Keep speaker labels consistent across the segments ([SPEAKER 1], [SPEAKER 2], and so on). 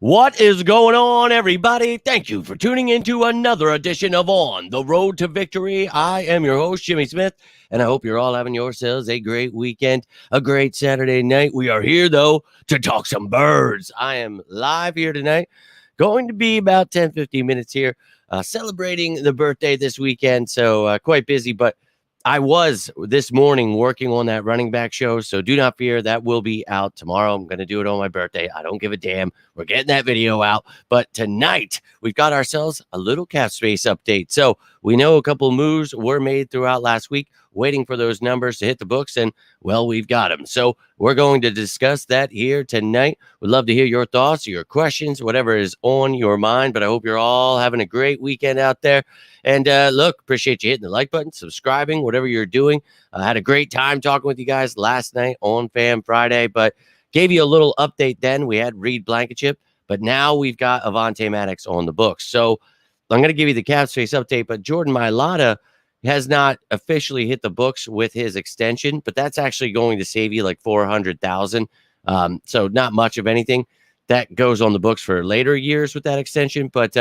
[SPEAKER 1] What is going on, everybody? Thank you for tuning into another edition of On the Road to Victory. I am your host, Jimmy Smith, and I hope you're all having yourselves a great weekend, a great Saturday night. We are here, though, to talk some birds. I am live here tonight, going to be about 10-15 minutes here, celebrating the birthday this weekend, so quite busy, but I was this morning working on that running back show, so do not fear. That will be out tomorrow. I'm going to do it on my birthday. I don't give a damn. We're getting that video out. But tonight, we've got ourselves a little cap space update. So we know a couple moves were made throughout last week, waiting for those numbers to hit the books, and, well, we've got them. So we're going to discuss that here tonight. We'd love to hear your thoughts, your questions, whatever is on your mind, but I hope you're all having a great weekend out there. And look, appreciate you hitting the like button, subscribing, whatever you're doing. I had a great time talking with you guys last night on Fan Friday, but gave you a little update then. We had Blankenship, but now we've got Avonte Maddox on the books. So I'm going to give you the cap space update, but Jordan Mailata has not officially hit the books with his extension, but that's actually going to save you like $400,000. So not much of anything that goes on the books for later years with that extension, but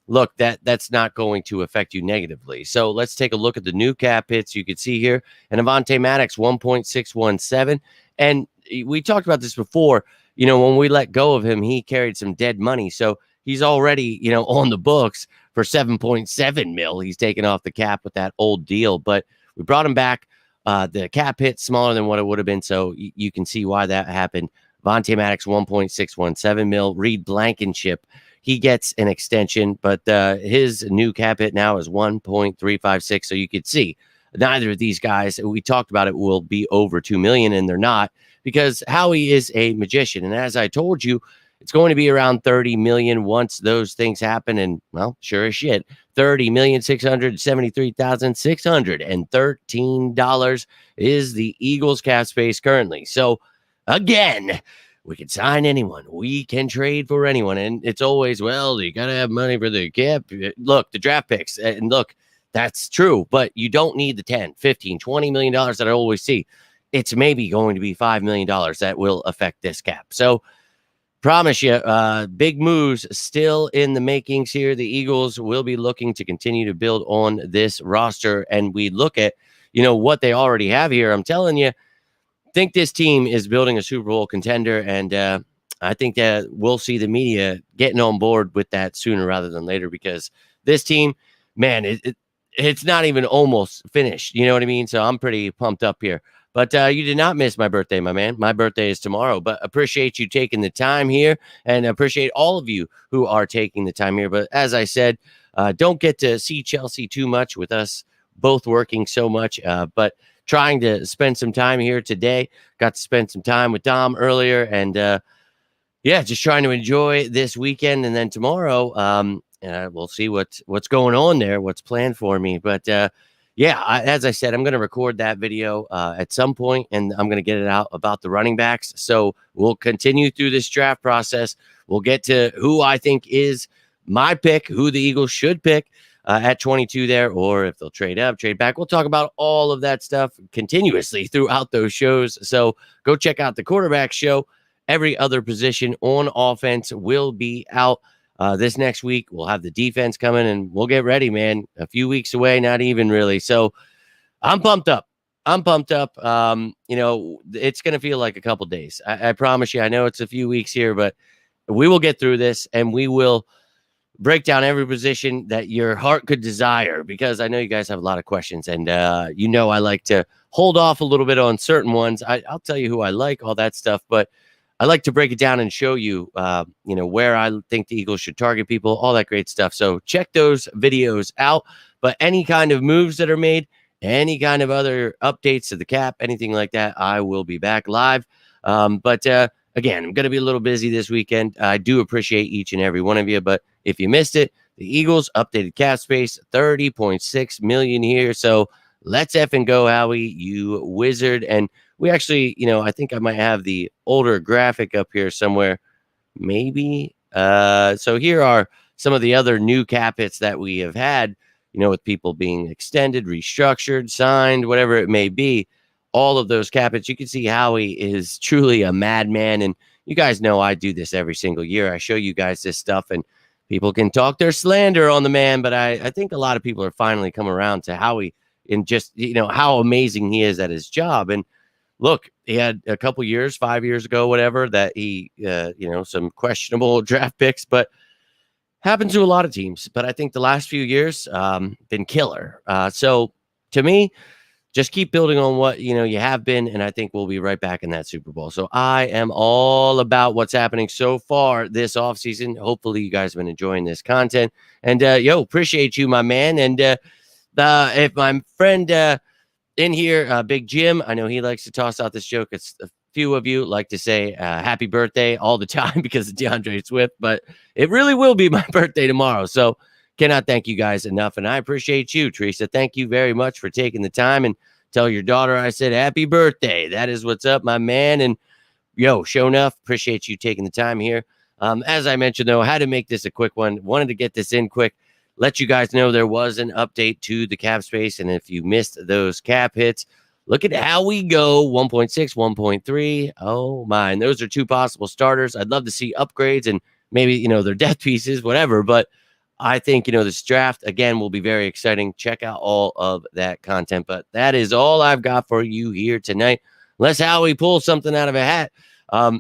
[SPEAKER 1] look, that's not going to affect you negatively. So let's take a look at the new cap hits you can see here. And Avonte Maddox 1.617. And we talked about this before. You know, when we let go of him, he carried some dead money. So he's already, on the books for 7.7 mil. He's taken off the cap with that old deal, but we brought him back. The cap hit smaller than what it would have been. So you can see why that happened. Avonte Maddox 1.617 mil. Reed Blankenship, he gets an extension, but his new cap hit now is 1.356. So you could see neither of these guys, we talked about it, will be over 2 million, and they're not, because Howie is a magician. And as I told you, it's going to be around 30 million once those things happen. And, well, sure as shit, $30,673,613 is the Eagles cap space currently. So again, we can sign anyone. We can trade for anyone. And it's always, well, you got to have money for the cap. Look, the draft picks. And look, that's true. But you don't need the 10, 15, $20 million that I always see. It's maybe going to be $5 million that will affect this cap. So promise you, big moves still in the makings here. The Eagles will be looking to continue to build on this roster. And we look at, what they already have here. I'm telling you, think this team is building a Super Bowl contender, and I think that we'll see the media getting on board with that sooner rather than later, because this team, man, it's not even almost finished. You know what I mean? So I'm pretty pumped up here. But you did not miss my birthday, my man. My birthday is tomorrow, but appreciate you taking the time here, and appreciate all of you who are taking the time here. But as I said, don't get to see Chelsea too much with us both working so much, but trying to spend some time here today. Got to spend some time with Dom earlier, and just trying to enjoy this weekend. And then tomorrow, we'll see what's going on there, what's planned for me. But as I said, I'm going to record that video at some point, and I'm going to get it out about the running backs. So we'll continue through this draft process. We'll get to who I think is my pick, who the Eagles should pick at 22 there, or if they'll trade up, trade back. We'll talk about all of that stuff continuously throughout those shows. So go check out the quarterback show. Every other position on offense will be out. This next week, we'll have the defense coming, and we'll get ready, man. A few weeks away, not even really. So I'm pumped up. It's going to feel like a couple days. I promise you. I know it's a few weeks here, but we will get through this, and we will break down every position that your heart could desire, because I know you guys have a lot of questions, and I like to hold off a little bit on certain ones. I'll tell you who I like, all that stuff, but I like to break it down and show you, where I think the Eagles should target people, all that great stuff. So check those videos out. But any kind of moves that are made, any kind of other updates to the cap, anything like that, I will be back live. But again, I'm going to be a little busy this weekend. I do appreciate each and every one of you. But if you missed it, the Eagles updated cap space, 30.6 million here. So let's effing go, Howie, you wizard. And we actually, I think I might have the older graphic up here somewhere, maybe. So here are some of the other new cap hits that we have had, with people being extended, restructured, signed, whatever it may be. All of those cap hits, you can see Howie is truly a madman, and you guys know I do this every single year. I show you guys this stuff, and people can talk their slander on the man, but I think a lot of people are finally coming around to Howie and just, how amazing he is at his job. And look, he had a couple years, 5 years ago, whatever, that he, some questionable draft picks, but happens to a lot of teams. But I think the last few years been killer. So to me, just keep building on what you have been, and I think we'll be right back in that Super Bowl. So I am all about what's happening so far this offseason. Hopefully you guys have been enjoying this content, and appreciate you, my man. And if my friend in here, Big Jim, I know he likes to toss out this joke. It's a few of you like to say happy birthday all the time because of DeAndre Swift, but it really will be my birthday tomorrow. So cannot thank you guys enough. And I appreciate you, Teresa. Thank you very much for taking the time, and tell your daughter I said happy birthday. That is what's up, my man. And show enough. Appreciate you taking the time here. As I mentioned, though, I had to make this a quick one. Wanted to get this in quick. Let you guys know there was an update to the cap space. And if you missed those cap hits, look at how we go. 1.6, 1.3. Oh, my. And those are two possible starters. I'd love to see upgrades and maybe, their depth pieces, whatever. But I think, this draft, again, will be very exciting. Check out all of that content. But that is all I've got for you here tonight. Unless Howie pulls something out of a hat.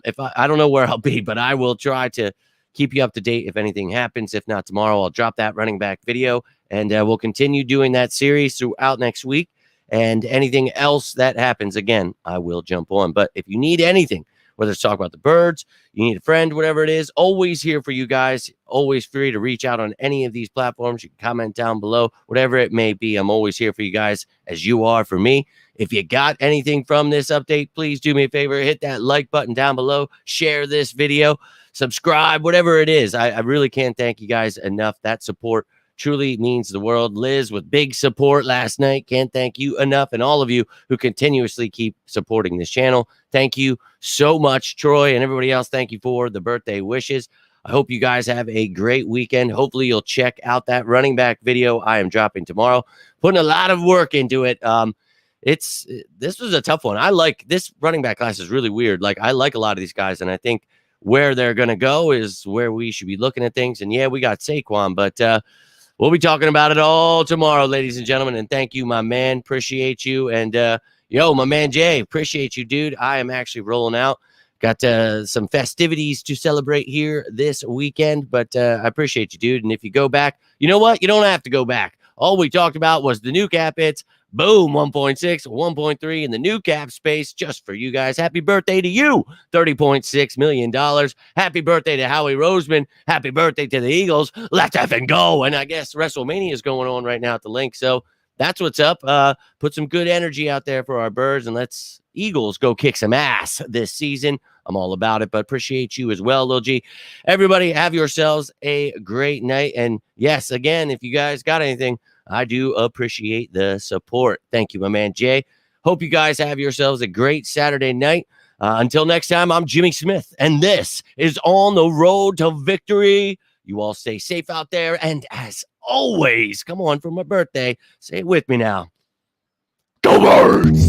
[SPEAKER 1] If I don't know where I'll be, but I will try to keep you up to date if anything happens. If not tomorrow, I'll drop that running back video, and we'll continue doing that series throughout next week. And anything else that happens, again, I will jump on. But if you need anything, whether it's talk about the birds, you need a friend, whatever it is, always here for you guys. Always free to reach out on any of these platforms. You can comment down below, whatever it may be. I'm always here for you guys, as you are for me. If you got anything from this update, please do me a favor. Hit that like button down below. Share this video. Subscribe, whatever it is. I really can't thank you guys enough. That support truly means the world. Liz with big support last night. Can't thank you enough. And all of you who continuously keep supporting this channel. Thank you so much, Troy, and everybody else. Thank you for the birthday wishes. I hope you guys have a great weekend. Hopefully you'll check out that running back video I am dropping tomorrow. Putting a lot of work into it. This was a tough one. I like this running back class is really weird. Like, I like a lot of these guys, and I think where they're going to go is where we should be looking at things. And yeah, we got Saquon, but we'll be talking about it all tomorrow, ladies and gentlemen. And thank you, my man. Appreciate you. And my man Jay, appreciate you, dude. I am actually rolling out. Got some festivities to celebrate here this weekend, but I appreciate you, dude. And if you go back, you know what? You don't have to go back. All we talked about was the new cap hits. Boom, 1.6, 1.3 in the new cap space just for you guys. Happy birthday to you, $30.6 million. Happy birthday to Howie Roseman. Happy birthday to the Eagles. Let's effing go. And I guess WrestleMania is going on right now at the link. So that's what's up. Put some good energy out there for our birds, and let's Eagles go kick some ass this season. I'm all about it, but appreciate you as well, Lil G. Everybody, have yourselves a great night. And yes, again, if you guys got anything, I do appreciate the support. Thank you, my man Jay. Hope you guys have yourselves a great Saturday night. Until next time, I'm Jimmy Smith, and this is On the Road to Victory. You all stay safe out there, and as always, come on, for my birthday, say it with me now. Go Birds!